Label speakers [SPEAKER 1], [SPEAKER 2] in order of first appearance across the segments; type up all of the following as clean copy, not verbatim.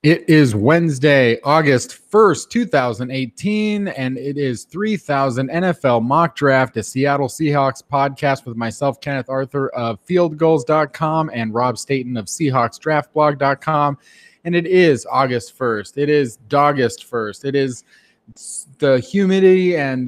[SPEAKER 1] It is Wednesday, August 1st, 2018, and it is 3000 NFL Mock Draft, a Seattle Seahawks podcast with myself, Kenneth Arthur of fieldgoals.com and Rob Staten of SeahawksDraftBlog.com. And it is August 1st. It is Dogust 1st. It is the humidity and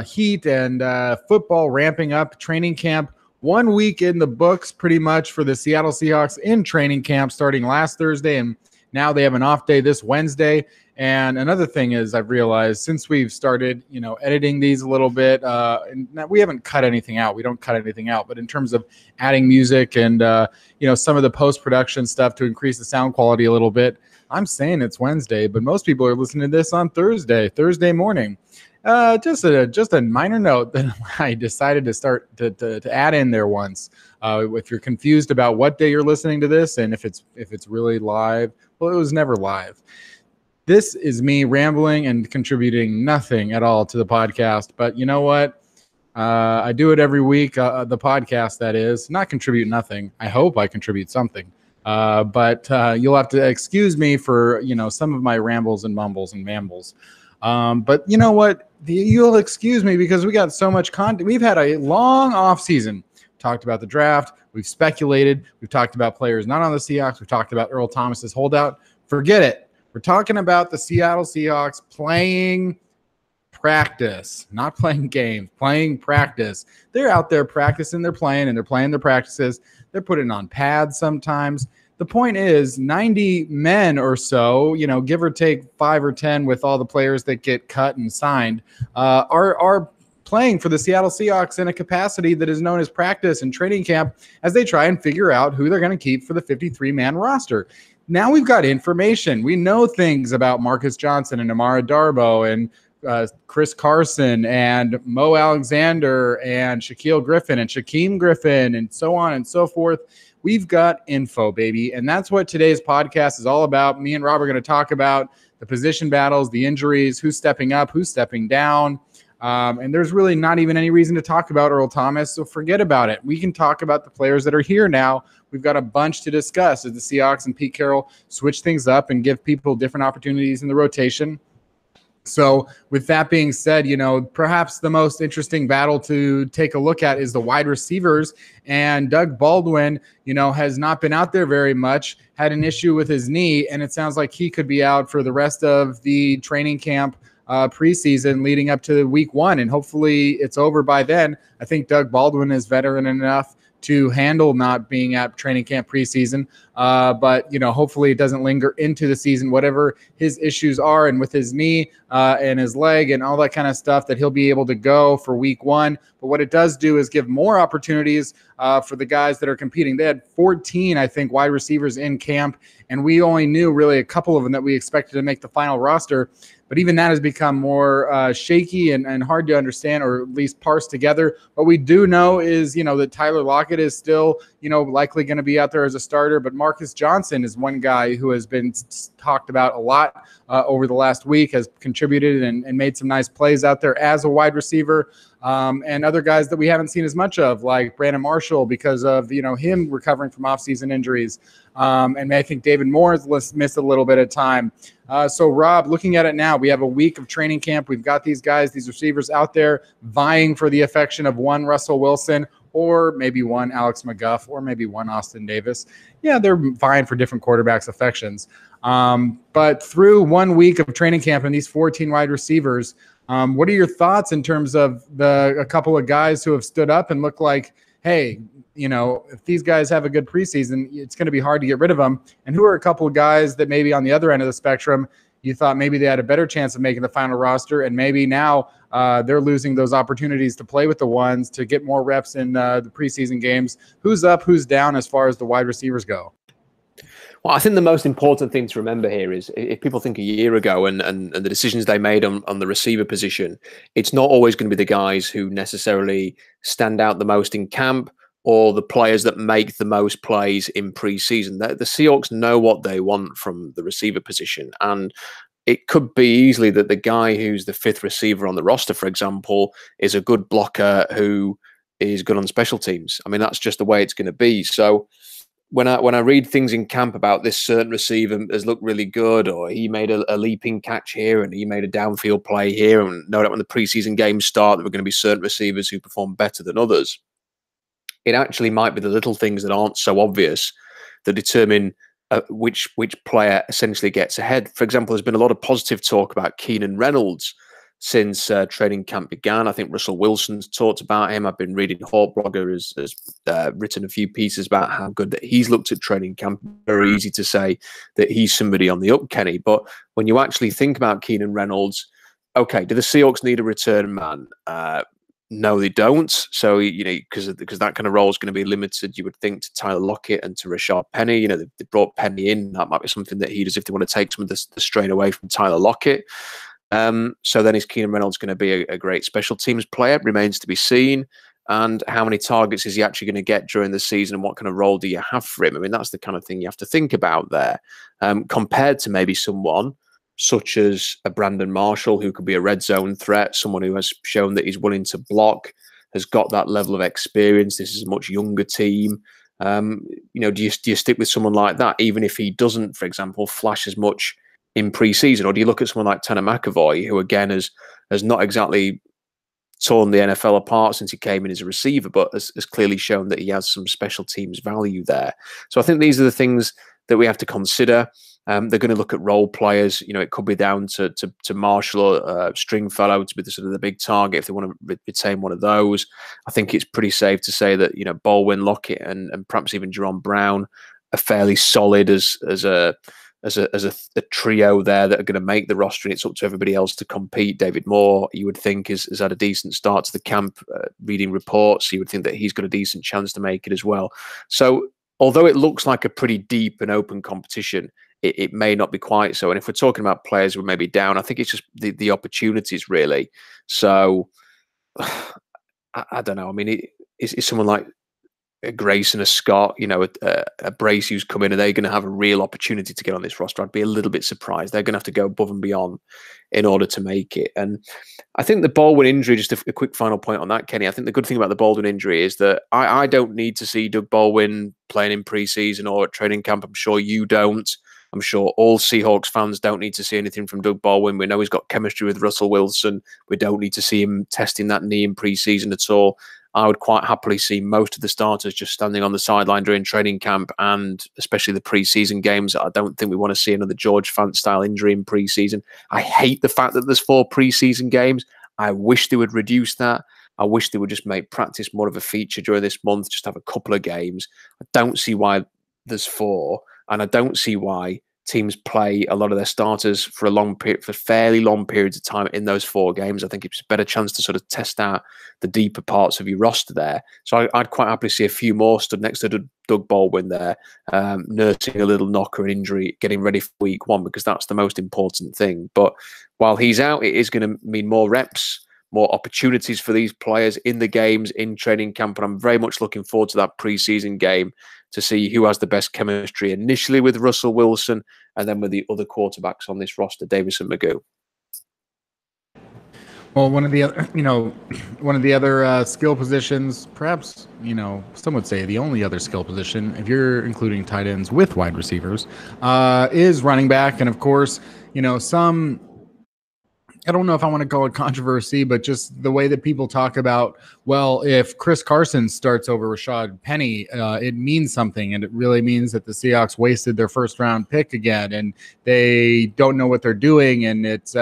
[SPEAKER 1] heat and football ramping up, training camp. 1 week in the books pretty much for the Seattle Seahawks in training camp starting last Thursday, and now they have an off day this Wednesday. And another thing is I've realized since we've started, editing these a little bit, and we haven't cut anything out. We don't cut anything out. But in terms of adding music and, some of the post-production stuff to increase the sound quality a little bit, I'm saying it's Wednesday, but most people are listening to this on Thursday morning. Just a minor note that I decided to start to add in there once. If you're confused about what day you're listening to this and if it's really live, well, it was never live. This is me rambling and contributing nothing at all to the podcast. But you know what? I do it every week. The podcast, that is, not contribute nothing. I hope I contribute something. But you'll have to excuse me for some of my rambles and mumbles and mambles. But you know what? You'll excuse me because we got so much content. We've had a long off season. Talked about the draft. We've speculated. We've talked about players not on the Seahawks. We've talked about Earl Thomas's holdout. Forget it. We're talking about the Seattle Seahawks playing practice, not playing games, playing practice. They're out there practicing. They're playing, and they're playing their practices. They're putting on pads sometimes. The point is 90 men or so, give or take 5 or 10 with all the players that get cut and signed, are playing for the Seattle Seahawks in a capacity that is known as practice and training camp as they try and figure out who they're going to keep for the 53-man roster. Now we've got information. We know things about Marcus Johnson and Amara Darboh and Chris Carson and Mo Alexander and Shaquille Griffin and Shaquem Griffin and so on and so forth. We've got info, baby. And that's what today's podcast is all about. Me and Rob are going to talk about the position battles, the injuries, who's stepping up, who's stepping down. And there's really not even any reason to talk about Earl Thomas, so forget about it. We can talk about the players that are here now. We've got a bunch to discuss as the Seahawks and Pete Carroll switch things up and give people different opportunities in the rotation. So with that being said, perhaps the most interesting battle to take a look at is the wide receivers. And Doug Baldwin, has not been out there very much, had an issue with his knee, and it sounds like he could be out for the rest of the training camp preseason leading up to week 1. And hopefully it's over by then. I think Doug Baldwin is veteran enough to handle not being at training camp preseason. But hopefully it doesn't linger into the season, whatever his issues are. And with his knee and his leg and all that kind of stuff, that he'll be able to go for week 1. But what it does do is give more opportunities for the guys that are competing. They had 14, I think, wide receivers in camp, and we only knew really a couple of them that we expected to make the final roster. But even that has become more shaky and hard to understand, or at least parse together. What we do know is, that Tyler Lockett is still, likely going to be out there as a starter. But Marcus Johnson is one guy who has been talked about a lot over the last week, has contributed and made some nice plays out there as a wide receiver. And other guys that we haven't seen as much of, like Brandon Marshall, because of, him recovering from offseason injuries. And I think David Moore has missed a little bit of time. So, Rob, looking at it now, we have a week of training camp. We've got these guys, these receivers out there vying for the affection of one Russell Wilson, or maybe one Alex McGuff, or maybe one Austin Davis. Yeah, they're vying for different quarterbacks' affections. But through 1 week of training camp and these 14 wide receivers, what are your thoughts in terms of a couple of guys who have stood up and look like, hey, if these guys have a good preseason, it's going to be hard to get rid of them? And who are a couple of guys that maybe on the other end of the spectrum, you thought maybe they had a better chance of making the final roster, and maybe now they're losing those opportunities to play with the ones to get more reps in the preseason games? Who's up, who's down as far as the wide receivers go?
[SPEAKER 2] Well, I think the most important thing to remember here is if people think a year ago and the decisions they made on the receiver position, it's not always going to be the guys who necessarily stand out the most in camp or the players that make the most plays in preseason. The Seahawks know what they want from the receiver position. And it could be easily that the guy who's the 5th receiver on the roster, for example, is a good blocker who is good on special teams. I mean, that's just the way it's going to be. So when I read things in camp about this certain receiver has looked really good, or he made a leaping catch here and he made a downfield play here, and no doubt when the preseason games start, there are going to be certain receivers who perform better than others. It actually might be the little things that aren't so obvious that determine which player essentially gets ahead. For example, there's been a lot of positive talk about Keenan Reynolds since training camp began. I think Russell Wilson's talked about him. I've been reading Hawk Blogger has written a few pieces about how good that he's looked at training camp. Very easy to say that he's somebody on the up, Kenny. But when you actually think about Keenan Reynolds, okay, do the Seahawks need a return man? No, they don't. So, because that kind of role is going to be limited, you would think, to Tyler Lockett and to Rashad Penny. They brought Penny in. That might be something that he does if they want to take some of the strain away from Tyler Lockett. So then is Keenan Reynolds going to be a great special teams player? Remains to be seen. And how many targets is he actually going to get during the season? And what kind of role do you have for him? I mean, that's the kind of thing you have to think about there. Compared to maybe someone such as a Brandon Marshall, who could be a red zone threat, someone who has shown that he's willing to block, has got that level of experience. This is a much younger team. Do you stick with someone like that, even if he doesn't, for example, flash as much in pre-season? Or do you look at someone like Tanner McAvoy, who again has not exactly torn the NFL apart since he came in as a receiver, but has clearly shown that he has some special teams value there. So I think these are the things that we have to consider. They're going to look at role players. It could be down to Marshall or Stringfellow to be the big target if they want to retain one of those. I think it's pretty safe to say that Baldwin, Lockett, and perhaps even Jerron Brown are fairly solid as a trio there that are going to make the roster, and it's up to everybody else to compete. David Moore, you would think, has had a decent start to the camp. Reading reports, you would think that he's got a decent chance to make it as well. So although it looks like a pretty deep and open competition, it may not be quite so. And if we're talking about players who are maybe down, I think it's just the opportunities, really. So I don't know. I mean, is someone like a Grayson, a Scott, a Brace who's come in, are they going to have a real opportunity to get on this roster? I'd be a little bit surprised. They're going to have to go above and beyond in order to make it. And I think the Baldwin injury, just a quick final point on that, Kenny, I think the good thing about the Baldwin injury is that I don't need to see Doug Baldwin playing in preseason or at training camp. I'm sure you don't. I'm sure all Seahawks fans don't need to see anything from Doug Baldwin. We know he's got chemistry with Russell Wilson. We don't need to see him testing that knee in preseason at all. I would quite happily see most of the starters just standing on the sideline during training camp, and especially the preseason games. I don't think we want to see another George Fant style injury in preseason. I hate the fact that there's 4 preseason games. I wish they would reduce that. I wish they would just make practice more of a feature during this month, just have a couple of games. I don't see why there's 4, and I don't see why teams play a lot of their starters for fairly long periods of time in those 4 games. I think it's a better chance to sort of test out the deeper parts of your roster there. So I'd quite happily see a few more stood next to Doug Baldwin there, nursing a little knock or an injury, getting ready for week 1, because that's the most important thing. But while he's out, it is going to mean more reps, more opportunities for these players in the games, in training camp. And I'm very much looking forward to that preseason game to see who has the best chemistry initially with Russell Wilson and then with the other quarterbacks on this roster, Davis and Magoo.
[SPEAKER 1] Well, one of the other skill positions, perhaps, some would say the only other skill position, if you're including tight ends with wide receivers, is running back. And of course, some, I don't know if I want to call it controversy, but just the way that people talk about, well, if Chris Carson starts over Rashad Penny, it means something. And it really means that the Seahawks wasted their first round pick again, and they don't know what they're doing. And it's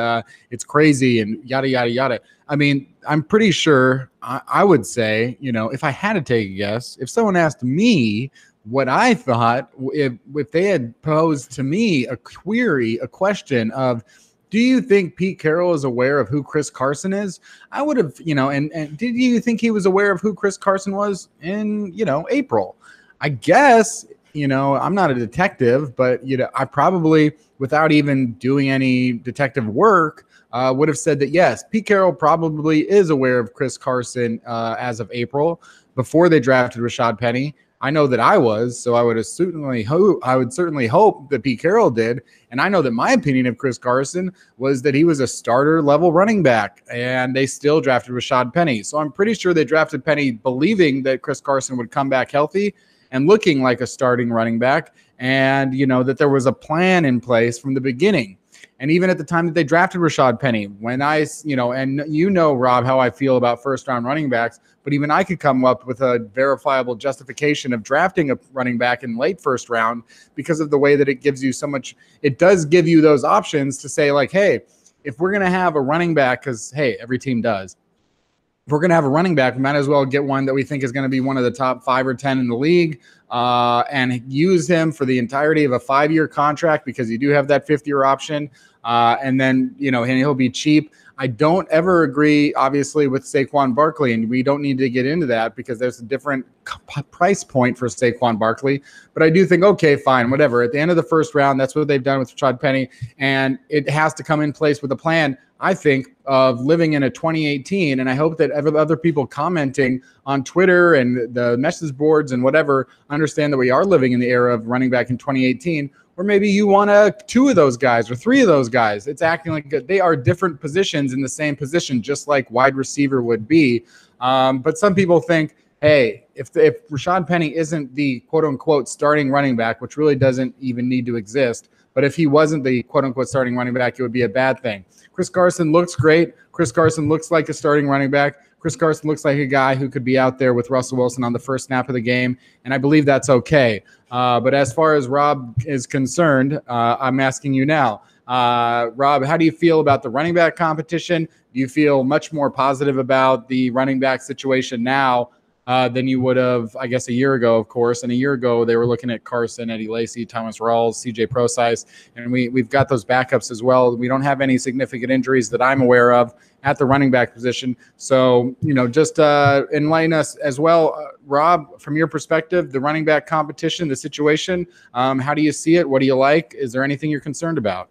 [SPEAKER 1] crazy and yada, yada, yada. I mean, I'm pretty sure I would say, if I had to take a guess, if someone asked me what I thought, if they had posed to me a question of, do you think Pete Carroll is aware of who Chris Carson is? I would have, and did you think he was aware of who Chris Carson was in, April? I guess, I'm not a detective, but, I probably, without even doing any detective work, would have said that, yes, Pete Carroll probably is aware of Chris Carson as of April, before they drafted Rashad Penny. I know that I was, so I would certainly hope that Pete Carroll did. And I know that my opinion of Chris Carson was that he was a starter level running back, and they still drafted Rashad Penny. So I'm pretty sure they drafted Penny believing that Chris Carson would come back healthy. and looking like a starting running back, and that there was a plan in place from the beginning. And even at the time that they drafted Rashad Penny, when and Rob, how I feel about first-round running backs, but even I could come up with a verifiable justification of drafting a running back in late first round because of the way that it gives you so much. It does give you those options to say, like, hey, if we're going to have a running back, because, hey, every team does. If we're going to have a running back, we might as well get one that we think is going to be one of the top 5 or 10 in the league, and use him for the entirety of a 5-year contract, because you do have that 5th-year option. And then, and he'll be cheap. I don't ever agree, obviously, with Saquon Barkley, and we don't need to get into that because there's a different price point for Saquon Barkley. But I do think, okay, fine, whatever. At the end of the first round, that's what they've done with Rashad Penny, and it has to come in place with a plan, I think, of living in a 2018. And I hope that other people commenting on Twitter and the message boards and whatever understand that we are living in the era of running back in 2018. Or maybe you want 2 of those guys or 3 of those guys. It's acting like they are different positions in the same position, just like wide receiver would be. But some people think, hey, if Rashad Penny isn't the quote-unquote starting running back, which really doesn't even need to exist, but if he wasn't the quote-unquote starting running back, it would be a bad thing. Chris Carson looks great. Chris Carson looks like a starting running back. Chris Carson looks like a guy who could be out there with Russell Wilson on the first snap of the game, and I believe that's okay. But as far as Rob is concerned, I'm asking you now, Rob, how do you feel about the running back competition? Do you feel much more positive about the running back situation now than you would have, I guess, a year ago, of course? And a year ago, they were looking at Carson, Eddie Lacy, Thomas Rawls, CJ Prosise, and we've got those backups as well. We don't have any significant injuries that I'm aware of at the running back position. So, just enlighten us as well. Rob, from your perspective, the running back competition, the situation, how do you see it? What do you like? Is there anything you're concerned about?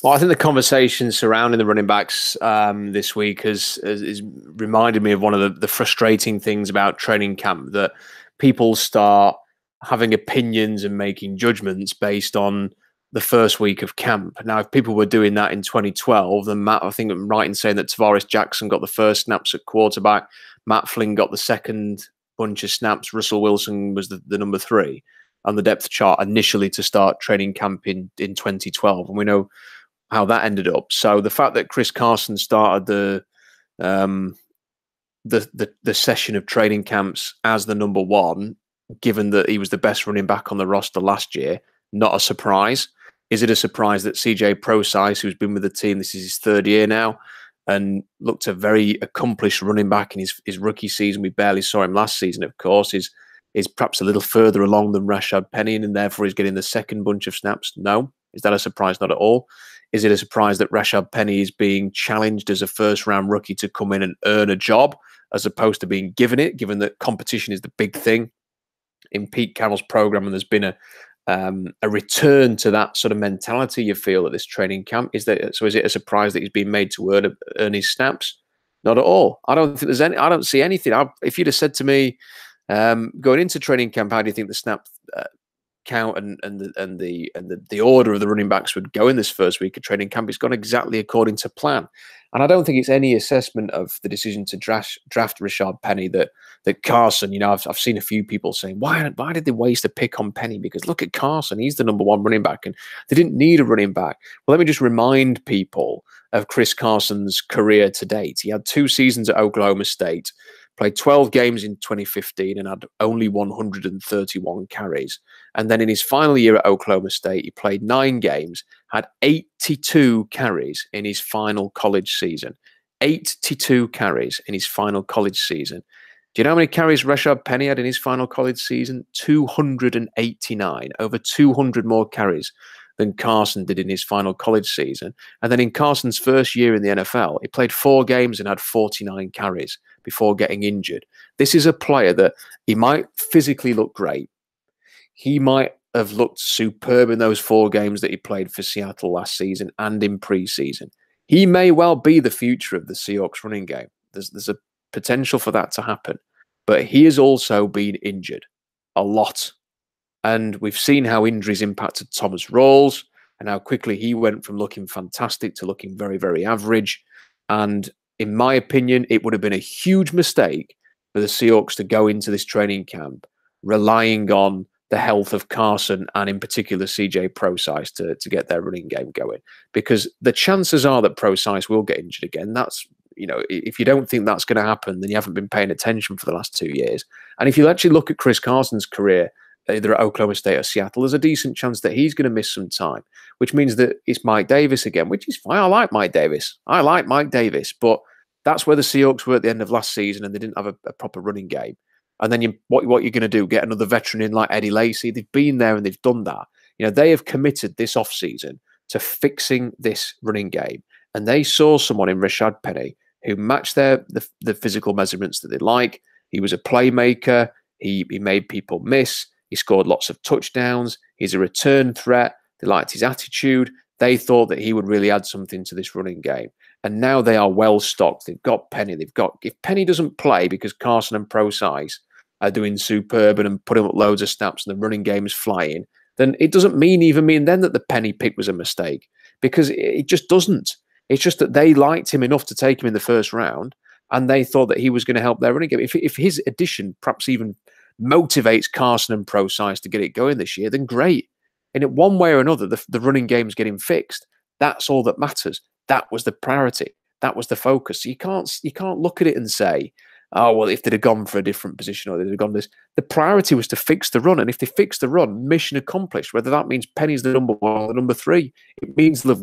[SPEAKER 2] Well, I think the conversation surrounding the running backs this week has reminded me of one of the frustrating things about training camp, that people start having opinions and making judgments based on the first week of camp. Now, if people were doing that in 2012, then Matt, I think I'm right in saying that Tavares Jackson got the first snaps at quarterback, Matt Flynn got the second bunch of snaps, Russell Wilson was the number 3 on the depth chart initially to start training camp in 2012. And we know how that ended up. So the fact that Chris Carson started the session of training camps as the number 1, given that he was the best running back on the roster last year, not a surprise. Is it a surprise that CJ Prosise, who's been with the team, this is his 3rd year now, and looked a very accomplished running back in his rookie season? We barely saw him last season, of course. Is perhaps a little further along than Rashad Penny, and therefore he's getting the second bunch of snaps? No. Is that a surprise? Not at all. Is it a surprise that Rashad Penny is being challenged as a first-round rookie to come in and earn a job, as opposed to being given it, given that competition is the big thing in Pete Carroll's program, and there's been a return to that sort of mentality, you feel, at this training camp? Is it a surprise that he's being made to earn his snaps? Not at all. I don't think I don't see anything. If you'd have said to me going into training camp, how do you think the snap count and the order of the running backs would go in this first week of training camp, it's gone exactly according to plan. And I don't think it's any assessment of the decision to draft Rashad Penny that Carson, I've seen a few people saying, why did they waste a pick on Penny? Because look at Carson, he's the number 1 running back, and they didn't need a running back. Well, let me just remind people of Chris Carson's career to date. He had 2 seasons at Oklahoma State, played 12 games in 2015 and had only 131 carries. And then in his final year at Oklahoma State, he played 9 games, had 82 carries in his final college season. 82 carries in his final college season. Do you know how many carries Rashad Penny had in his final college season? 289, over 200 more carries than Carson did in his final college season. And then in Carson's first year in the NFL, he played 4 games and had 49 carries before getting injured. This is a player that he might physically look great. He might have looked superb in those 4 games that he played for Seattle last season and in preseason. He may well be the future of the Seahawks running game. There's a potential for that to happen. But he has also been injured a lot. And we've seen how injuries impacted Thomas Rawls and how quickly he went from looking fantastic to looking very, very average. And in my opinion, it would have been a huge mistake for the Seahawks to go into this training camp relying on the health of Carson and in particular CJ Procise to get their running game going, because the chances are that Procise will get injured again. That's, if you don't think that's going to happen, then you haven't been paying attention for the last 2 years. And if you actually look at Chris Carson's career, either at Oklahoma State or Seattle, there's a decent chance that he's going to miss some time, which means that it's Mike Davis again, which is fine. I like Mike Davis. But that's where the Seahawks were at the end of last season, and they didn't have a proper running game. And then what you're going to do, get another veteran in like Eddie Lacy. They've been there and they've done that. They have committed this offseason to fixing this running game. And they saw someone in Rashad Penny who matched the physical measurements that they like. He was a playmaker. He made people miss. He scored lots of touchdowns. He's a return threat. They liked his attitude. They thought that he would really add something to this running game. And now they are well stocked. They've got Penny. If Penny doesn't play because Carson and Procise are doing superb and putting up loads of snaps and the running game is flying, then it doesn't mean then that the Penny pick was a mistake, because it just doesn't. It's just that they liked him enough to take him in the first round, and they thought that he was going to help their running game. If his addition perhaps even motivates Carson and Procise to get it going this year, then great. And in one way or another, the running game's getting fixed. That's all that matters. That was the priority. That was the focus. So you can't look at it and say, oh, well, if they'd have gone for a different position or they'd have gone this. The priority was to fix the run. And if they fix the run, mission accomplished. Whether that means Penny's the number 1 or the number 3, it means they've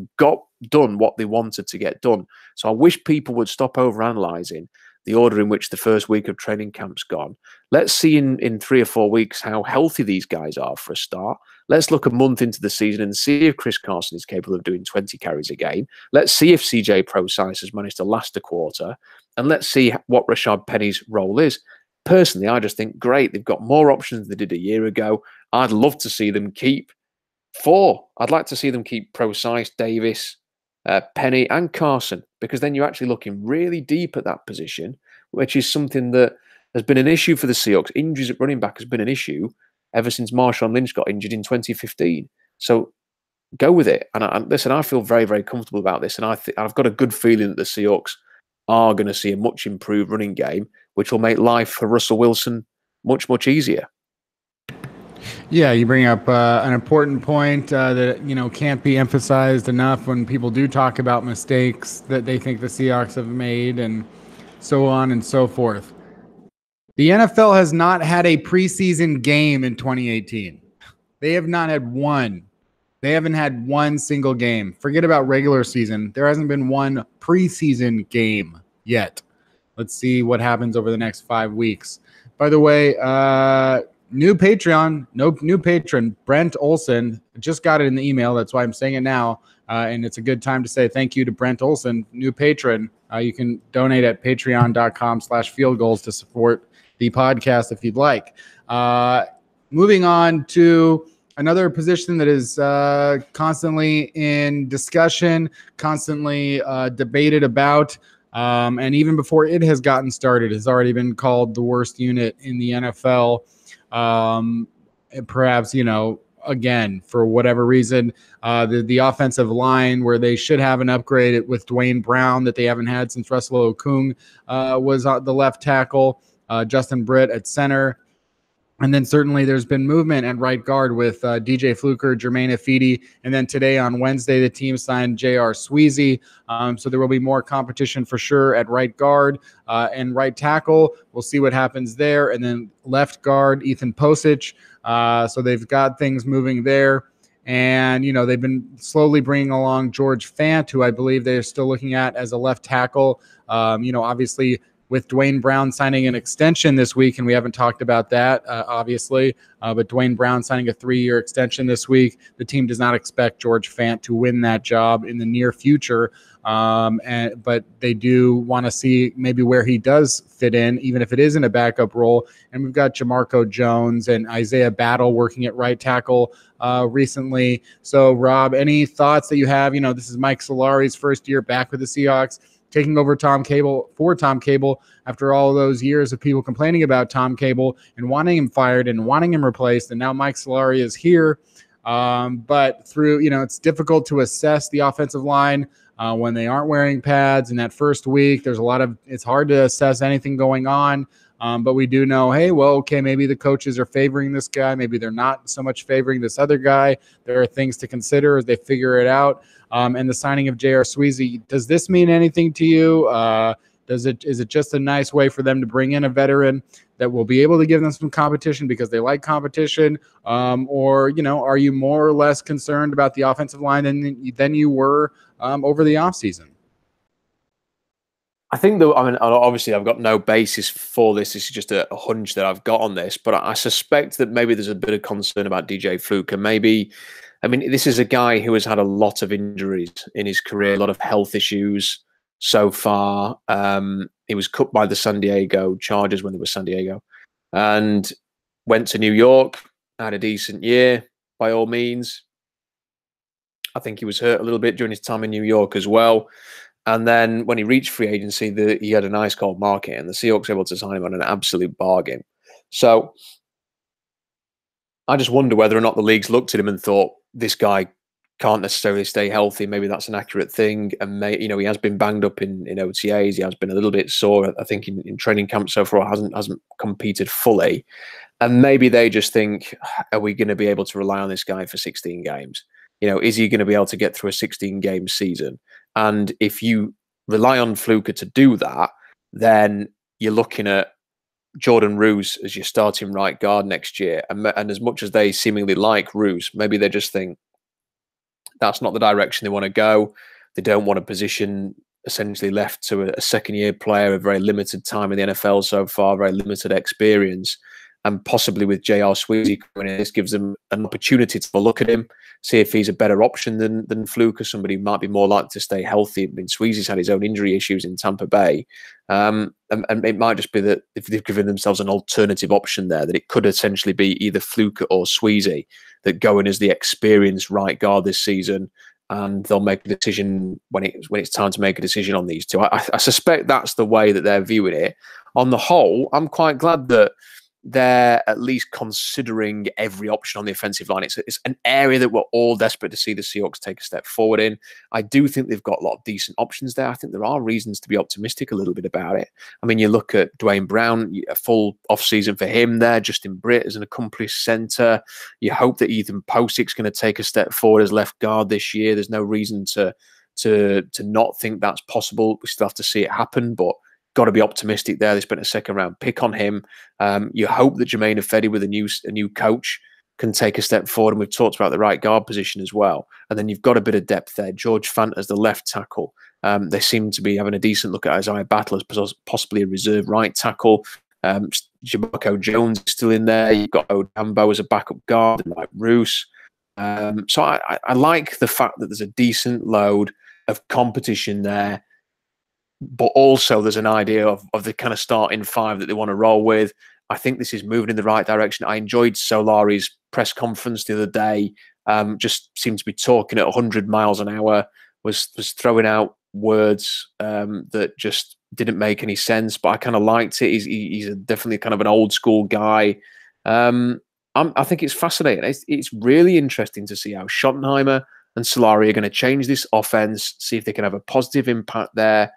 [SPEAKER 2] done what they wanted to get done. So I wish people would stop overanalyzing the order in which the first week of training camp's gone. Let's see in 3 or 4 weeks how healthy these guys are for a start. Let's look a month into the season and see if Chris Carson is capable of doing 20 carries a game. Let's see if CJ Procise has managed to last a quarter. And let's see what Rashad Penny's role is. Personally, I just think, great, they've got more options than they did a year ago. I'd love to see them keep 4. I'd like to see them keep Procise, Davis, Penny and Carson, because then you're actually looking really deep at that position, which is something that has been an issue for the Seahawks. Injuries at running back has been an issue ever since Marshawn Lynch got injured in 2015. So go with it. And listen, I feel very, very comfortable about this. And I've got a good feeling that the Seahawks are going to see a much improved running game, which will make life for Russell Wilson much, much easier.
[SPEAKER 1] Yeah, you bring up an important point that can't be emphasized enough when people do talk about mistakes that they think the Seahawks have made, and so on and so forth. The NFL has not had a preseason game in 2018. They have not had one. They haven't had one single game. Forget about regular season. There hasn't been one preseason game yet. Let's see what happens over the next 5 weeks. By the way, new patron, Brent Olson, just got it in the email. That's why I'm saying it now. And it's a good time to say thank you to Brent Olson, new patron. You can donate at patreon.com/fieldgoals to support the podcast if you'd like. Moving on to another position that is constantly in discussion, constantly debated about, and even before it has gotten started, has already been called the worst unit in the NFL. Perhaps, again, for whatever reason, the offensive line, where they should have an upgrade with Dwayne Brown that they haven't had since Russell Okung was the left tackle, Justin Britt at center. And then certainly there's been movement at right guard with DJ Fluker, Jermaine Ifedi. And then today on Wednesday, the team signed J.R. Sweezy. So there will be more competition for sure at right guard and right tackle. We'll see what happens there. And then left guard, Ethan Posich. So they've got things moving there. And, they've been slowly bringing along George Fant, who I believe they're still looking at as a left tackle. Obviously, with Dwayne Brown signing an extension this week, and we haven't talked about that, obviously, but Dwayne Brown signing a 3-year extension this week, the team does not expect George Fant to win that job in the near future, but they do want to see maybe where he does fit in, even if it is in a backup role. And we've got Jamarco Jones and Isaiah Battle working at right tackle recently. So, Rob, any thoughts that you have? This is Mike Solari's first year back with the Seahawks, taking over Tom Cable after all those years of people complaining about Tom Cable and wanting him fired and wanting him replaced. And now Mike Solari is here. But through, it's difficult to assess the offensive line when they aren't wearing pads. In that first week, it's hard to assess anything going on. But we do know, hey, well, okay, maybe the coaches are favoring this guy. Maybe they're not so much favoring this other guy. There are things to consider as they figure it out. And the signing of J.R. Sweezy, does this mean anything to you? Is it just a nice way for them to bring in a veteran that will be able to give them some competition because they like competition? Or, are you more or less concerned about the offensive line than you were over the offseason?
[SPEAKER 2] I think that, I mean, obviously I've got no basis for this. This is just a hunch that I've got on this, but I suspect that maybe there's a bit of concern about DJ Fluke. And maybe, I mean, this is a guy who has had a lot of injuries in his career, a lot of health issues so far. He was cut by the San Diego Chargers when they were San Diego and went to New York, had a decent year by all means. I think he was hurt a little bit during his time in New York as well. And then when he reached free agency, he had a nice cold market, and the Seahawks were able to sign him on an absolute bargain. So I just wonder whether or not the league's looked at him and thought, this guy can't necessarily stay healthy. Maybe that's an accurate thing. And, he has been banged up in OTAs. He has been a little bit sore, I think, in training camp so far, hasn't competed fully. And maybe they just think, are we going to be able to rely on this guy for 16 games? Is he going to be able to get through a 16-game season? And if you rely on Fluker to do that, then you're looking at Jordan Roos as your starting right guard next year. And as much as they seemingly like Roos, maybe they just think that's not the direction they want to go. They don't want a position essentially left to a second-year player, a very limited time in the NFL so far, very limited experience. And possibly with J.R. Sweezy coming in, this gives them an opportunity to look at him, see if he's a better option than Fluke, or somebody who might be more likely to stay healthy. I mean, Sweezy's had his own injury issues in Tampa Bay. And it might just be that if they've given themselves an alternative option there, that it could essentially be either Fluke or Sweezy that go in as the experienced right guard this season, and they'll make a decision when it's time to make a decision on these two. I suspect that's the way that they're viewing it. On the whole, I'm quite glad that they're at least considering every option on the offensive line. It's an area that we're all desperate to see the Seahawks take a step forward in. I do think they've got a lot of decent options there. I think there are reasons to be optimistic a little bit about it. I mean, you look at Dwayne Brown, a full offseason for him there. Justin Britt as an accomplished center. You hope that Ethan Posic's going to take a step forward as left guard this year. There's no reason to not think that's possible. We still have to see it happen, but got to be optimistic there. They spent a second-round pick on him. You hope that Jermaine Ifedi with a new coach can take a step forward, and we've talked about the right guard position as well. And then you've got a bit of depth there. George Fant as the left tackle. They seem to be having a decent look at Isaiah Battle as possibly a reserve right tackle. Jamarco Jones is still in there. You've got Odambo as a backup guard, and like Roos. So I like the fact that there's a decent load of competition there. But also there's an idea of the kind of starting five that they want to roll with. I think this is moving in the right direction. I enjoyed Solari's press conference the other day. Just seemed to be talking at 100 miles an hour, was throwing out words that just didn't make any sense, but I kind of liked it. He's definitely kind of an old school guy. I think it's fascinating. It's really interesting to see how Schottenheimer and Solari are going to change this offense, see if they can have a positive impact there.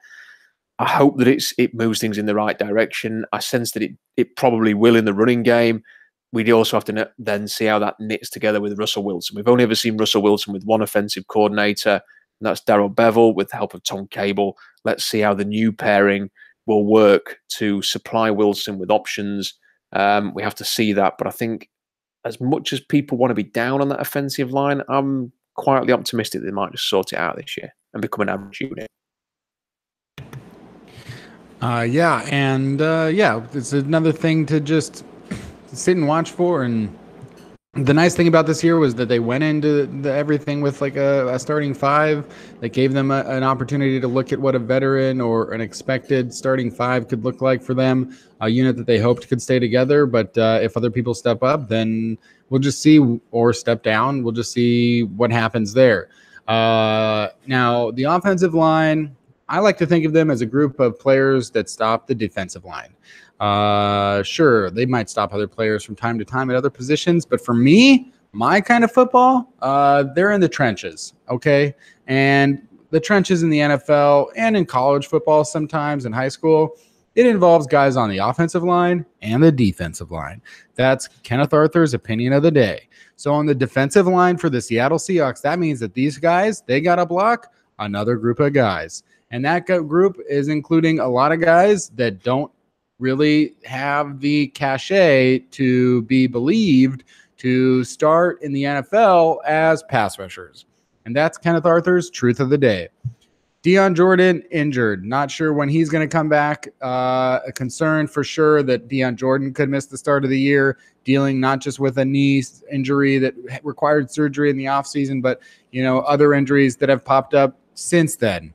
[SPEAKER 2] I hope that it moves things in the right direction. I sense that it probably will in the running game. We'd also have to then see how that knits together with Russell Wilson. We've only ever seen Russell Wilson with one offensive coordinator, and that's Darrell Bevel with the help of Tom Cable. Let's see how the new pairing will work to supply Wilson with options. We have to see that. But I think as much as people want to be down on that offensive line, I'm quietly optimistic they might just sort it out this year and become an average unit.
[SPEAKER 1] It's another thing to just sit and watch for. And the nice thing about this year was that they went into everything with like a starting five that gave them an opportunity to look at what a veteran or an expected starting five could look like for them, a unit that they hoped could stay together. But if other people step up, then we'll just see, or step down, we'll just see what happens there. Now, the offensive line, I like to think of them as a group of players that stop the defensive line. Sure, they might stop other players from time to time at other positions, but for me, my kind of football, they're in the trenches, okay? And the trenches in the NFL and in college football sometimes, in high school, It involves guys on the offensive line and the defensive line. That's Kenneth Arthur's opinion of the day. So on the defensive line for the Seattle Seahawks, that means that these guys, they got to block another group of guys. And that group is including a lot of guys that don't really have the cachet to be believed to start in the NFL as pass rushers. And that's Kenneth Arthur's truth of the day. Deion Jordan injured. Not sure when he's going to come back. A concern for sure that Deion Jordan could miss the start of the year, dealing not just with a knee injury that required surgery in the offseason, but other injuries that have popped up since then.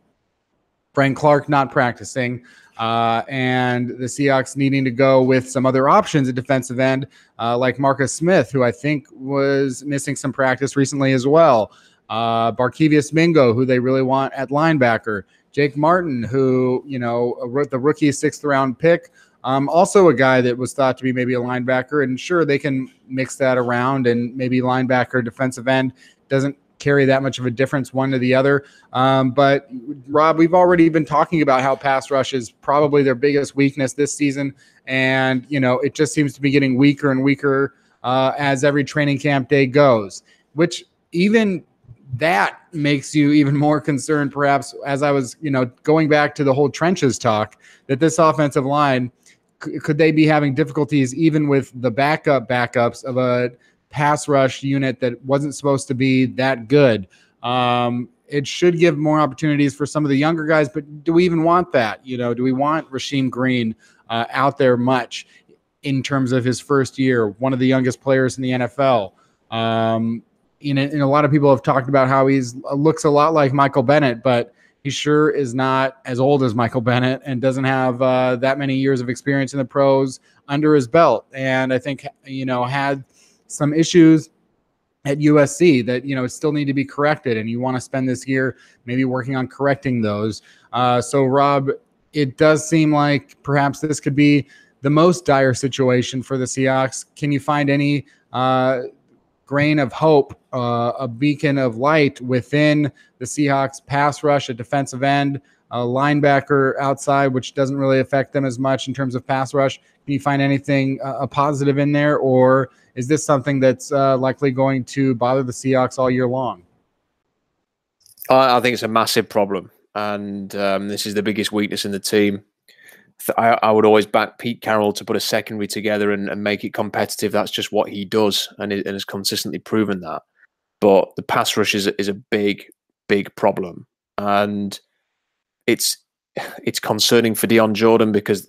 [SPEAKER 1] Frank Clark not practicing, and the Seahawks needing to go with some other options at defensive end, like Marcus Smith, who I think was missing some practice recently as well. Barkevius Mingo, who they really want at linebacker. Jake Martin, who, the rookie 6th round pick, also a guy that was thought to be maybe a linebacker. And sure, they can mix that around, and maybe linebacker, defensive end doesn't carry that much of a difference one to the other. But Rob, we've already been talking about how pass rush is probably their biggest weakness this season. And, it just seems to be getting weaker and weaker as every training camp day goes, which even that makes you even more concerned, perhaps, as I was, going back to the whole trenches talk, that this offensive line, could they be having difficulties even with the backups of a pass rush unit that wasn't supposed to be that good? It should give more opportunities for some of the younger guys, but do we even want that? Do we want Rasheem Green out there much in terms of his first year, one of the youngest players in the NFL? And a lot of people have talked about how he's looks a lot like Michael Bennett, but he sure is not as old as Michael Bennett and doesn't have that many years of experience in the pros under his belt. And I think, had some issues at USC that, still need to be corrected. And you want to spend this year maybe working on correcting those. So, Rob, it does seem like perhaps this could be the most dire situation for the Seahawks. Can you find any grain of hope, a beacon of light within the Seahawks pass rush, a defensive end, a linebacker outside, which doesn't really affect them as much in terms of pass rush? Can you find anything a positive in there, or is this something that's likely going to bother the Seahawks all year long?
[SPEAKER 2] I think it's a massive problem, and this is the biggest weakness in the team. I would always back Pete Carroll to put a secondary together and make it competitive. That's just what he does, and has consistently proven that. But the pass rush is a big, big problem, and it's concerning for Deion Jordan because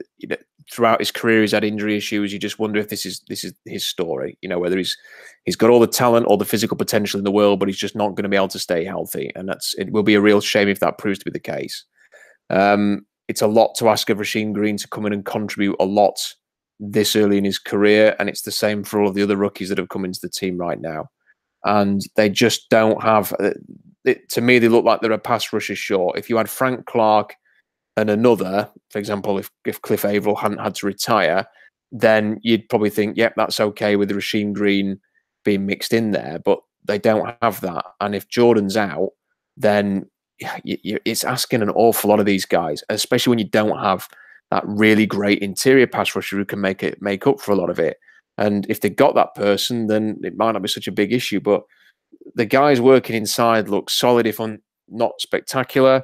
[SPEAKER 2] throughout his career he's had injury issues. You just wonder if this is his story. Whether he's got all the talent or the physical potential in the world, but he's just not going to be able to stay healthy, and it will be a real shame if that proves to be the case. It's a lot to ask of Rasheem Green to come in and contribute a lot this early in his career, and it's the same for all of the other rookies that have come into the team right now. And they just don't have to me, they look like they're a pass rusher short. If you had Frank Clark and another, for example, if Cliff Averill hadn't had to retire, then you'd probably think, yep, that's okay with Rasheem Green being mixed in there. But they don't have that. And if Jordan's out, then it's asking an awful lot of these guys, especially when you don't have that really great interior pass rusher who can make up for a lot of it. And if they got that person, then it might not be such a big issue. But the guys working inside look solid, if not spectacular,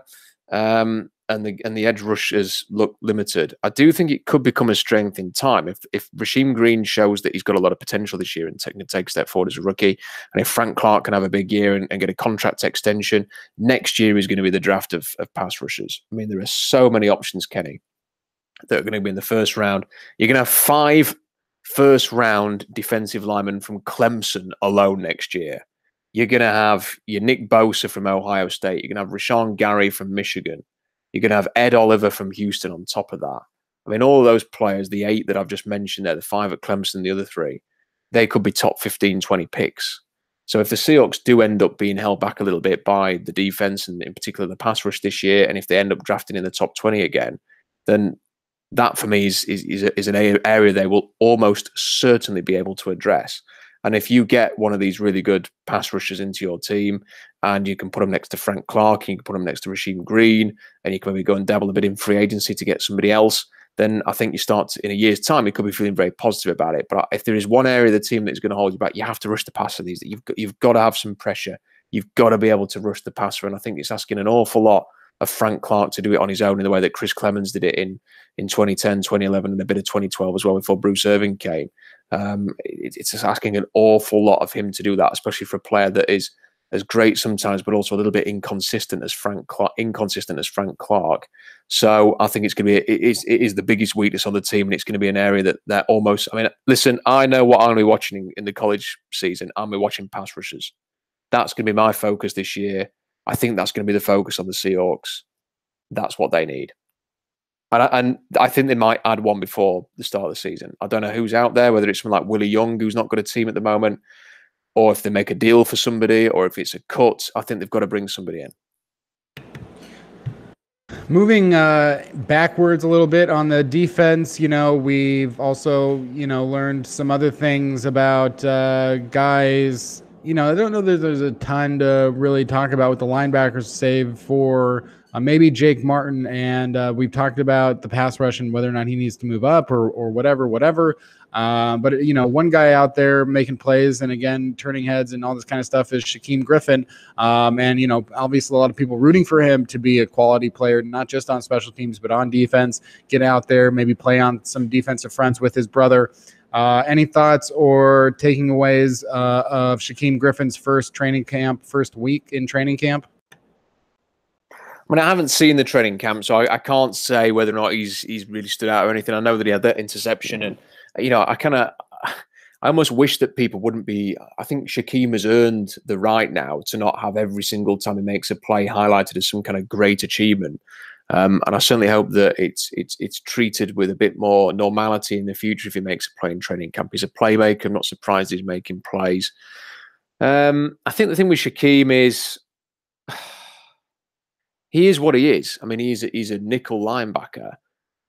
[SPEAKER 2] and the edge rushers look limited. I do think it could become a strength in time if Rasheem Green shows that he's got a lot of potential this year and take a step forward as a rookie, and if Frank Clark can have a big year and get a contract extension, next year is going to be the draft of pass rushers. I mean, there are so many options, Kenny, that are going to be in the first round. You're going to have 5 first-round defensive linemen from Clemson alone next year. You're going to have your Nick Bosa from Ohio State. You're going to have Rashawn Gary from Michigan. You're going to have Ed Oliver from Houston on top of that. I mean, all of those players, the 8 that I've just mentioned there, the 5 at Clemson, the other 3, they could be top 15, 20 picks. So if the Seahawks do end up being held back a little bit by the defense and in particular the pass rush this year, and if they end up drafting in the top 20 again, then that for me is an area they will almost certainly be able to address. And if you get one of these really good pass rushers into your team and you can put them next to Frank Clark, and you can put them next to Rasheem Green, and you can maybe go and dabble a bit in free agency to get somebody else, then I think you start in a year's time, you could be feeling very positive about it. But if there is one area of the team that's going to hold you back, you have to rush the passer. You've got to have some pressure. You've got to be able to rush the passer. And I think it's asking an awful lot of Frank Clark to do it on his own in the way that Chris Clemens did it in 2010, 2011, and a bit of 2012 as well before Bruce Irvin came. It's just asking an awful lot of him to do that, especially for a player that is as great sometimes, but also a little bit inconsistent as Frank Clark. So I think it's going to be it is the biggest weakness on the team, and it's going to be an area that they're almost. I mean, listen, I know what I'm going to be watching in the college season. I'm going to be watching pass rushers. That's going to be my focus this year. I think that's going to be the focus on the Seahawks. That's what they need. And I think they might add one before the start of the season. I don't know who's out there, whether it's someone like Willie Young, who's not got a team at the moment, or if they make a deal for somebody, or if it's a cut. I think they've got to bring somebody in.
[SPEAKER 1] Moving backwards a little bit on the defense, we've also, learned some other things about guys. I don't know that there's a ton to really talk about with the linebackers, save for maybe Jake Martin. And we've talked about the pass rush and whether or not he needs to move up or whatever. But, one guy out there making plays and, again, turning heads and all this kind of stuff is Shaquem Griffin. And, obviously a lot of people rooting for him to be a quality player, not just on special teams, but on defense, get out there, maybe play on some defensive fronts with his brother. Any thoughts or taking aways of Shaquem Griffin's first week in training camp?
[SPEAKER 2] I mean, I haven't seen the training camp, so I can't say whether or not he's really stood out or anything. I know that he had that interception, and I almost wish that people wouldn't be. I think Shaquem has earned the right now to not have every single time he makes a play highlighted as some kind of great achievement. And I certainly hope that it's treated with a bit more normality in the future if he makes a play in training camp. He's a playmaker. I'm not surprised he's making plays. I think the thing with Shaquem is he is what he is. I mean, he's a nickel linebacker.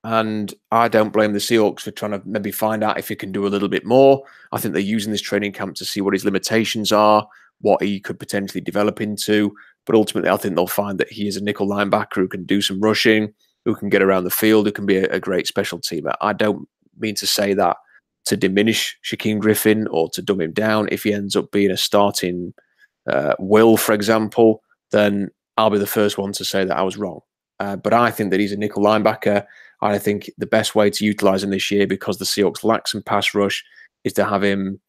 [SPEAKER 2] And I don't blame the Seahawks for trying to maybe find out if he can do a little bit more. I think they're using this training camp to see what his limitations are, what he could potentially develop into. But ultimately, I think they'll find that he is a nickel linebacker who can do some rushing, who can get around the field, who can be a great special teamer. I don't mean to say that to diminish Shaquem Griffin or to dumb him down. If he ends up being a starting Will, for example, then I'll be the first one to say that I was wrong. But I think that he's a nickel linebacker. I think the best way to utilize him this year, because the Seahawks lack some pass rush, is to have him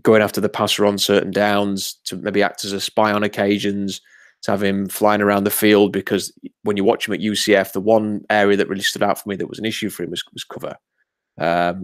[SPEAKER 2] going after the passer on certain downs, to maybe act as a spy on occasions, to have him flying around the field. Because when you watch him at UCF, the one area that really stood out for me that was an issue for him was cover,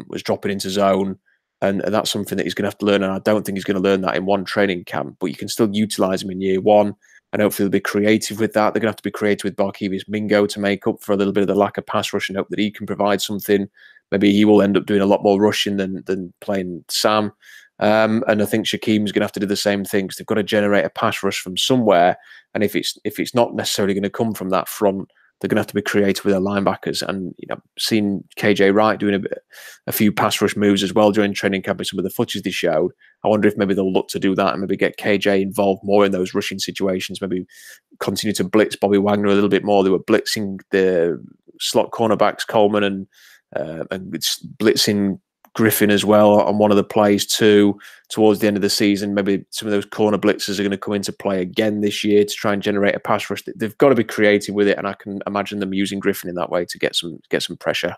[SPEAKER 2] was dropping into zone. And that's something that he's going to have to learn. And I don't think he's going to learn that in one training camp, but you can still utilize him in year one. And hopefully they'll be creative with that. They're going to have to be creative with Barkevius Mingo to make up for a little bit of the lack of pass rush and hope that he can provide something. Maybe he will end up doing a lot more rushing than playing Sam. And I think Shaquem's going to have to do the same thing, because they've got to generate a pass rush from somewhere. And if it's not necessarily going to come from that front, they're going to have to be creative with their linebackers. And seeing KJ Wright doing a few pass rush moves as well during training camp and some of the footage they showed, I wonder if maybe they'll look to do that and maybe get KJ involved more in those rushing situations. Maybe continue to blitz Bobby Wagner a little bit more. They were blitzing the slot cornerbacks Coleman and blitzing Griffin as well on one of the plays too towards the end of the season. Maybe some of those corner blitzes are going to come into play again this year to try and generate a pass rush. They've got to be creative with it, and I can imagine them using Griffin in that way to get some pressure.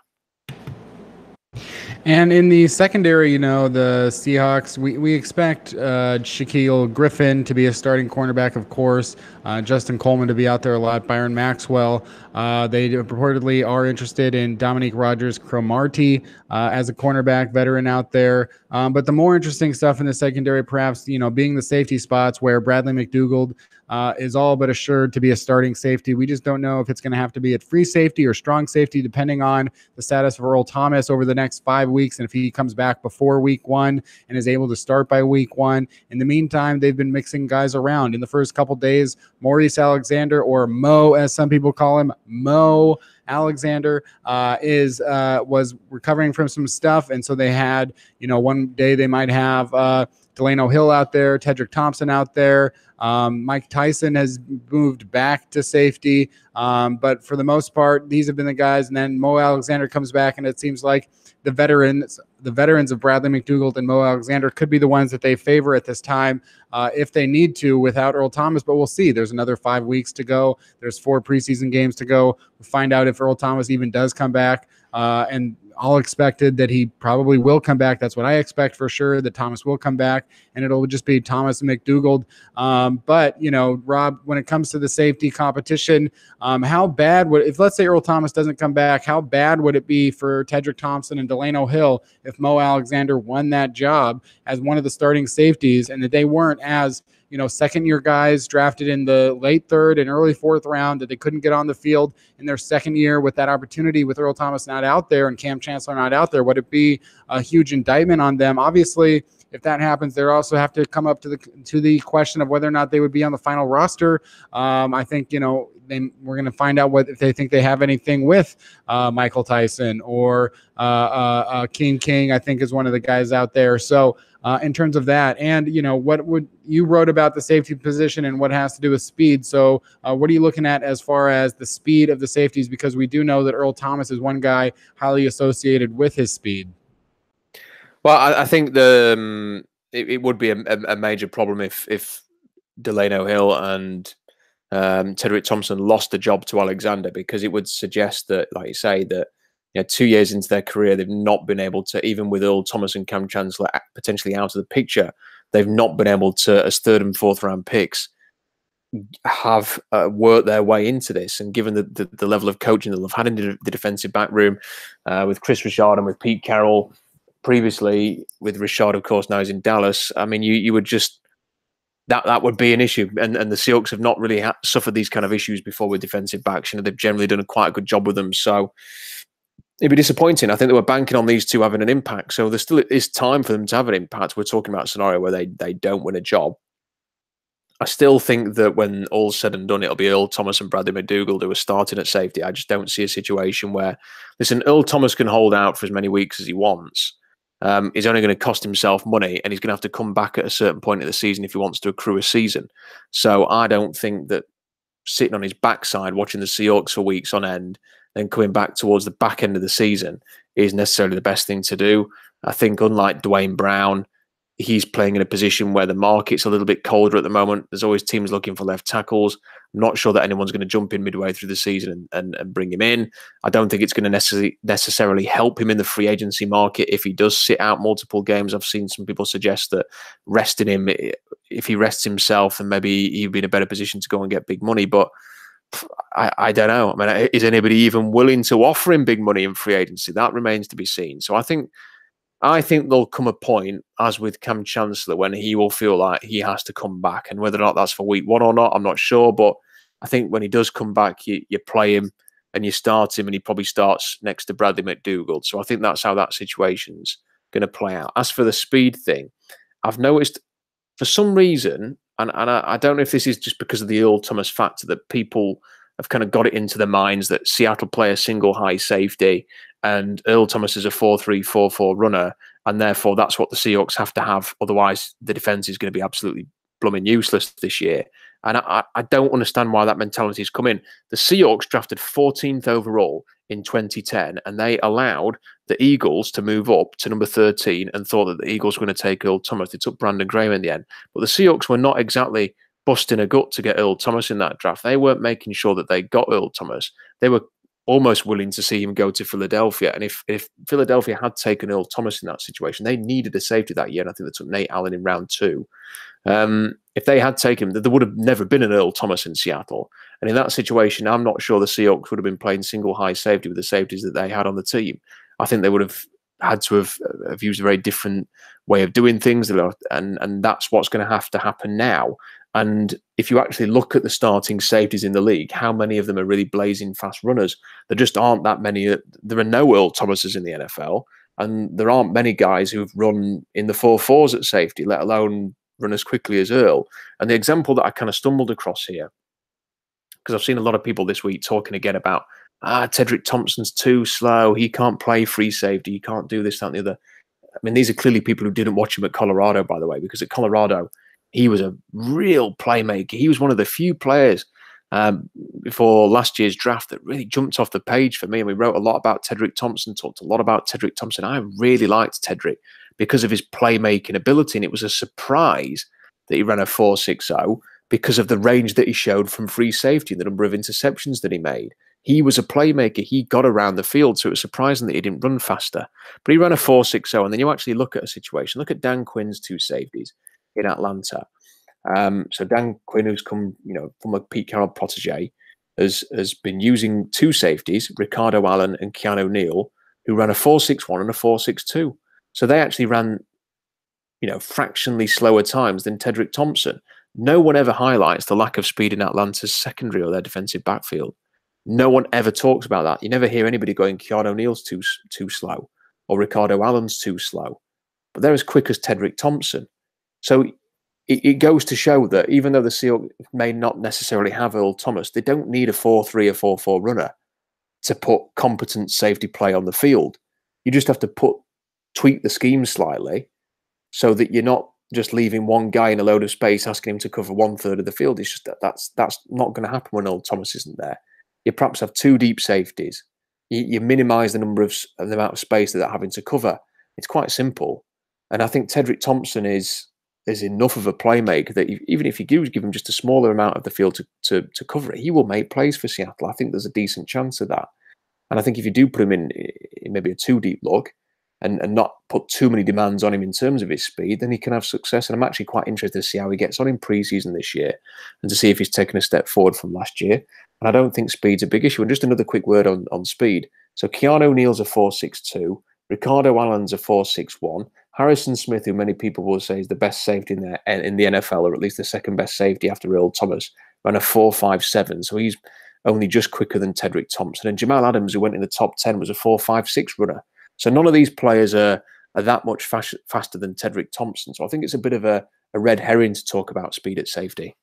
[SPEAKER 1] And in the secondary, the Seahawks, we expect Shaquille Griffin to be a starting cornerback, of course. Justin Coleman to be out there a lot. Byron Maxwell. They reportedly are interested in Dominique Rodgers-Cromartie as a cornerback veteran out there. But the more interesting stuff in the secondary, perhaps, being the safety spots where Bradley McDougald is all but assured to be a starting safety. We just don't know if it's going to have to be at free safety or strong safety, depending on the status of Earl Thomas over the next 5 weeks. And if he comes back before week 1 and is able to start by week 1. In the meantime, they've been mixing guys around. In the first couple days, Maurice Alexander, or Mo, as some people call him, Mo Alexander was recovering from some stuff, and so they had, one day they might have Delano Hill out there, Tedrick Thompson out there. Mike Tyson has moved back to safety, but for the most part, these have been the guys. And then Mo Alexander comes back, and it seems like the veterans of Bradley McDougald and Mo Alexander could be the ones that they favor at this time if they need to without Earl Thomas. But we'll see. There's another 5 weeks to go. There's 4 preseason games to go. We'll find out if Earl Thomas even does come back. And all expected that he probably will come back. That's what I expect for sure, that Thomas will come back, and it'll just be Thomas and McDougald. But, Rob, when it comes to the safety competition, how bad if let's say Earl Thomas doesn't come back, how bad would it be for Tedrick Thompson and Delano Hill if Mo Alexander won that job as one of the starting safeties, and that they weren't as second-year guys drafted in the late 3rd and early 4th round, that they couldn't get on the field in their second year with that opportunity with Earl Thomas not out there and Cam Chancellor not out there? Would it be a huge indictment on them? Obviously, if that happens, they also have to come up to the question of whether or not they would be on the final roster. I think, we're going to find out if they think they have anything with Michael Tyson or King, I think, is one of the guys out there. So in terms of that, and what would you wrote about the safety position and what has to do with speed. So what are you looking at as far as the speed of the safeties? Because we do know that Earl Thomas is one guy highly associated with his speed.
[SPEAKER 2] Well, I think it would be a major problem if Delano Hill and Tedrick Thompson lost the job to Alexander, because it would suggest that, like you say, that 2 years into their career, they've not been able to, even with Earl Thomas and Cam Chancellor potentially out of the picture, they've not been able to, as 3rd and 4th round picks, have worked their way into this. And given the level of coaching that they've had in the defensive back room with Chris Richard and with Pete Carroll, previously with Richard, of course, now he's in Dallas. I mean, you would just, that would be an issue. And the Seahawks have not really suffered these kind of issues before with defensive backs. They've generally done quite a good job with them. So it'd be disappointing. I think they were banking on these two having an impact. So there still is time for them to have an impact. We're talking about a scenario where they don't win a job. I still think that when all's said and done, it'll be Earl Thomas and Bradley McDougald who are starting at safety. I just don't see a situation where, listen, Earl Thomas can hold out for as many weeks as he wants. He's only going to cost himself money, and he's going to have to come back at a certain point of the season if he wants to accrue a season. So I don't think that sitting on his backside watching the Seahawks for weeks on end, then coming back towards the back end of the season is necessarily the best thing to do. I think, unlike Dwayne Brown, he's playing in a position where the market's a little bit colder at the moment. There's always teams looking for left tackles. I'm not sure that anyone's going to jump in midway through the season and bring him in. I don't think it's going to necessarily help him in the free agency market if he does sit out multiple games. I've seen some people suggest that resting him, if he rests himself, then maybe he'd be in a better position to go and get big money. But I don't know. I mean, is anybody even willing to offer him big money in free agency? That remains to be seen. So I think there'll come a point, as with Cam Chancellor, when he will feel like he has to come back. And whether or not that's for week 1 or not, I'm not sure. But I think when he does come back, you play him and you start him, and he probably starts next to Bradley McDougald. So I think that's how that situation's going to play out. As for the speed thing, I've noticed for some reason, and I don't know if this is just because of the Earl Thomas factor, that people have kind of got it into their minds that Seattle play a single high safety and Earl Thomas is a 4-3-4-4 runner, and therefore that's what the Seahawks have to have. Otherwise, the defense is going to be absolutely blooming useless this year. And I don't understand why that mentality has come in. The Seahawks drafted 14th overall in 2010, and they allowed the Eagles to move up to number 13 and thought that the Eagles were going to take Earl Thomas. They took Brandon Graham in the end. But the Seahawks were not exactly busting a gut to get Earl Thomas in that draft. They weren't making sure that they got Earl Thomas. They were almost willing to see him go to Philadelphia. And if Philadelphia had taken Earl Thomas in that situation, they needed a safety that year. And I think they took Nate Allen in round 2. If they had taken him, there would have never been an Earl Thomas in Seattle. And in that situation, I'm not sure the Seahawks would have been playing single high safety with the safeties that they had on the team. I think they would have had to have used a very different way of doing things. And that's what's going to have to happen now. And if you actually look at the starting safeties in the league, how many of them are really blazing fast runners? There just aren't that many. There are no Earl Thomases in the NFL, and there aren't many guys who've run in the 4.4s at safety, let alone run as quickly as Earl. And the example that I kind of stumbled across here, because I've seen a lot of people this week talking again about Tedrick Thompson's too slow. He can't play free safety. He can't do this, that, and the other. I mean, these are clearly people who didn't watch him at Colorado, by the way, because at Colorado, he was a real playmaker. He was one of the few players before last year's draft that really jumped off the page for me. And we wrote a lot about Tedrick Thompson, talked a lot about Tedrick Thompson. I really liked Tedrick because of his playmaking ability. And it was a surprise that he ran a 4.60 because of the range that he showed from free safety and the number of interceptions that he made. He was a playmaker. He got around the field, so it was surprising that he didn't run faster. But he ran a 4.60, and then you actually look at a situation. Look at Dan Quinn's two safeties in Atlanta. So Dan Quinn, who's come, from a Pete Carroll protege, has been using two safeties, Ricardo Allen and Keanu Neal, who ran a 4.61 and a 4.62. So they actually ran, fractionally slower times than Tedrick Thompson. No one ever highlights the lack of speed in Atlanta's secondary or their defensive backfield. No one ever talks about that. You never hear anybody going, Keanu Neal's too slow or Ricardo Allen's too slow. But they're as quick as Tedrick Thompson. So it goes to show that even though the Seahawks may not necessarily have Earl Thomas, they don't need a 4.3 or 4.4 runner to put competent safety play on the field. You just have to tweak the scheme slightly so that you're not just leaving one guy in a load of space asking him to cover 1/3 of the field. It's just that's not going to happen when Earl Thomas isn't there. You perhaps have two deep safeties. You minimize the amount of space that they're having to cover. It's quite simple. And I think Tedrick Thompson is enough of a playmaker that even if you do give him just a smaller amount of the field to cover it, he will make plays for Seattle. I think there's a decent chance of that. And I think if you do put him in maybe a too deep look and not put too many demands on him in terms of his speed, then he can have success. And I'm actually quite interested to see how he gets on in preseason this year and to see if he's taken a step forward from last year. And I don't think speed's a big issue. And just another quick word on speed. So Keanu Neal's a 4.62, Ricardo Allen's a 4.61, Harrison Smith, who many people will say is the best safety in the NFL, or at least the second best safety after Earl Thomas, ran a 4.57. So he's only just quicker than Tedrick Thompson. And Jamal Adams, who went in the top 10, was a 4.56 runner. So none of these players are that much faster than Tedrick Thompson. So I think it's a bit of a red herring to talk about speed at safety.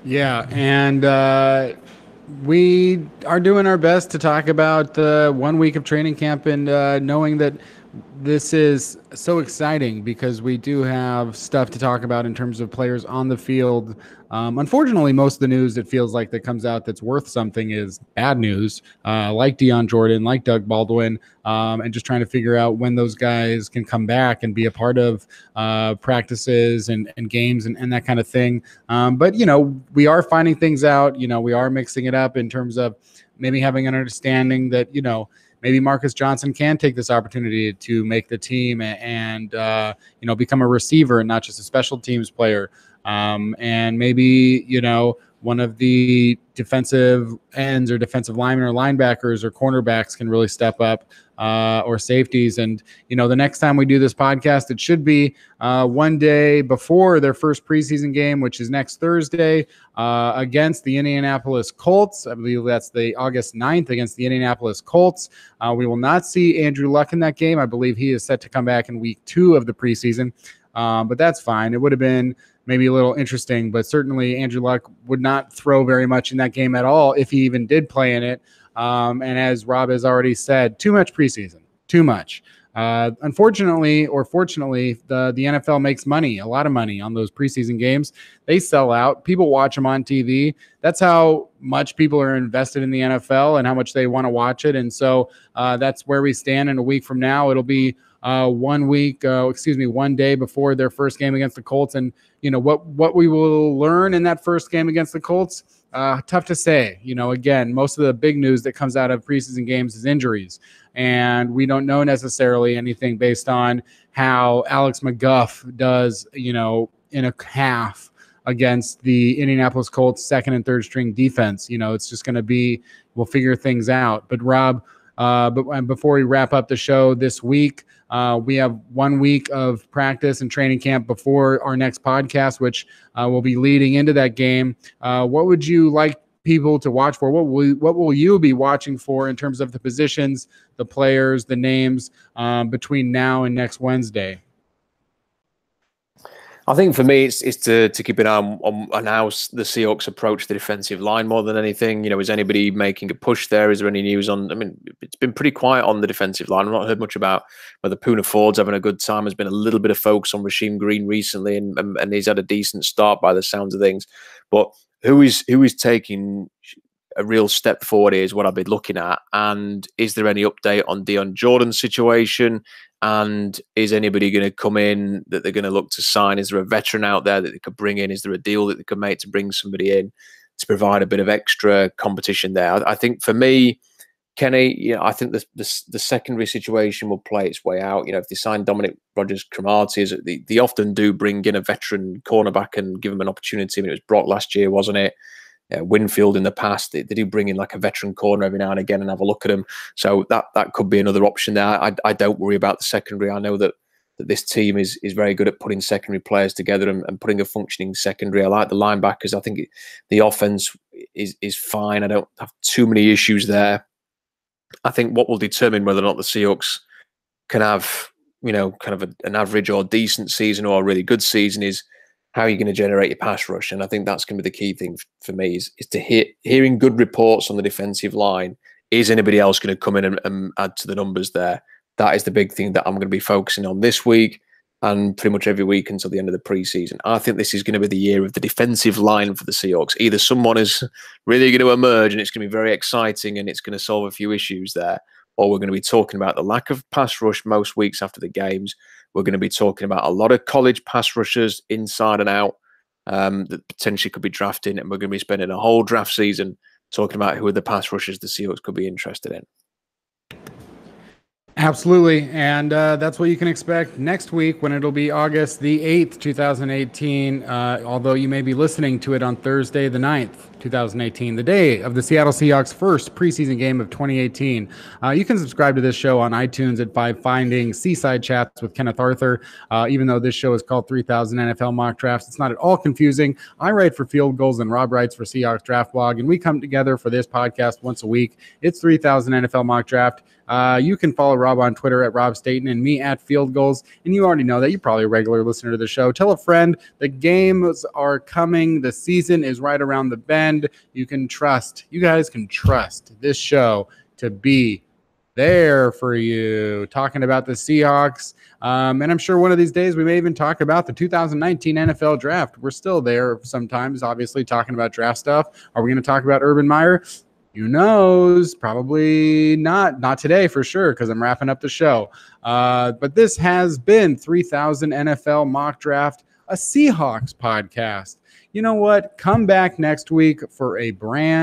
[SPEAKER 1] Yeah, and we are doing our best to talk about the 1 week of training camp and knowing that this is so exciting because we do have stuff to talk about in terms of players on the field. Unfortunately, most of the news it feels like that comes out that's worth something is bad news, like Deion Jordan, like Doug Baldwin, and just trying to figure out when those guys can come back and be a part of practices and games and that kind of thing. But, we are finding things out. We are mixing it up in terms of maybe having an understanding that, maybe Marcus Johnson can take this opportunity to make the team and become a receiver and not just a special teams player. And maybe, one of the defensive ends or defensive linemen or linebackers or cornerbacks can really step up, or safeties. And, the next time we do this podcast, it should be one day before their first preseason game, which is next Thursday against the Indianapolis Colts. I believe that's the August 9th against the Indianapolis Colts. We will not see Andrew Luck in that game. I believe he is set to come back in week 2 of the preseason, but that's fine. It would have been maybe a little interesting, but certainly Andrew Luck would not throw very much in that game at all if he even did play in it. And as Rob has already said, too much preseason, too much. Unfortunately or fortunately, the NFL makes money, a lot of money on those preseason games. They sell out. People watch them on TV. That's how much people are invested in the NFL and how much they want to watch it. And so that's where we stand. In a week from now, it'll be 1 day before their first game against the Colts. And, what we will learn in that first game against the Colts, tough to say. Again, most of the big news that comes out of preseason games is injuries. And we don't know necessarily anything based on how Alex McGuff does, in a half against the Indianapolis Colts second and third string defense. It's just going to be, we'll figure things out. But Rob, but before we wrap up the show this week, we have 1 week of practice and training camp before our next podcast, which will be leading into that game. What would you like people to watch for? What will you be watching for in terms of the positions, the players, the names between now and next Wednesday?
[SPEAKER 2] I think for me, it's to keep an eye on how the Seahawks approach the defensive line more than anything. Is anybody making a push there? Is there any news on? I mean, it's been pretty quiet on the defensive line. I've not heard much about whether Poona Ford's having a good time. There's been a little bit of focus on Rasheem Green recently, and he's had a decent start by the sounds of things. But who is taking a real step forward here is what I've been looking at. And is there any update on Dion Jordan's situation? And is anybody going to come in that they're going to look to sign? Is there a veteran out there that they could bring in? Is there a deal that they could make to bring somebody in to provide a bit of extra competition there? I think for me, Kenny, I think the secondary situation will play its way out. If they sign Dominic Rodgers-Cromartie, they often do bring in a veteran cornerback and give him an opportunity. I mean, it was Brock last year, wasn't it? Winfield in the past, they do bring in like a veteran corner every now and again and have a look at them. So that could be another option there. I don't worry about the secondary. I know that this team is very good at putting secondary players together and putting a functioning secondary. I like the linebackers. I think the offense is fine. I don't have too many issues there. I think what will determine whether or not the Seahawks can have, kind of an average or decent season or a really good season is how are you going to generate your pass rush? And I think that's going to be the key thing for me is to hearing good reports on the defensive line. Is anybody else going to come in and add to the numbers there? That is the big thing that I'm going to be focusing on this week and pretty much every week until the end of the preseason. I think this is going to be the year of the defensive line for the Seahawks. Either someone is really going to emerge and it's going to be very exciting and it's going to solve a few issues there, or we're going to be talking about the lack of pass rush most weeks after the games. We're going to be talking about a lot of college pass rushers inside and out that potentially could be drafting, and we're going to be spending a whole draft season talking about who are the pass rushers the Seahawks could be interested in.
[SPEAKER 1] Absolutely, and that's what you can expect next week when it'll be August the 8th, 2018, although you may be listening to it on Thursday the 9th, 2018, the day of the Seattle Seahawks' first preseason game of 2018. You can subscribe to this show on iTunes by finding Seaside Chats with Kenneth Arthur. Even though this show is called 3000 NFL Mock Drafts, it's not at all confusing. I write for Field Goals and Rob writes for Seahawks Draft Blog, and we come together for this podcast once a week. It's 3000 NFL Mock Draft. You can follow Rob on Twitter at Rob Staten and me at Field Goals. And you already know that. You're probably a regular listener to the show. Tell a friend. The games are coming. The season is right around the bend. You guys can trust this show to be there for you, talking about the Seahawks. And I'm sure one of these days we may even talk about the 2019 NFL draft. We're still there sometimes, obviously, talking about draft stuff. Are we going to talk about Urban Meyer? Who knows? Probably not. Not today for sure, because I'm wrapping up the show. But this has been 3000 NFL Mock Draft, a Seahawks podcast. You know what? Come back next week for a brand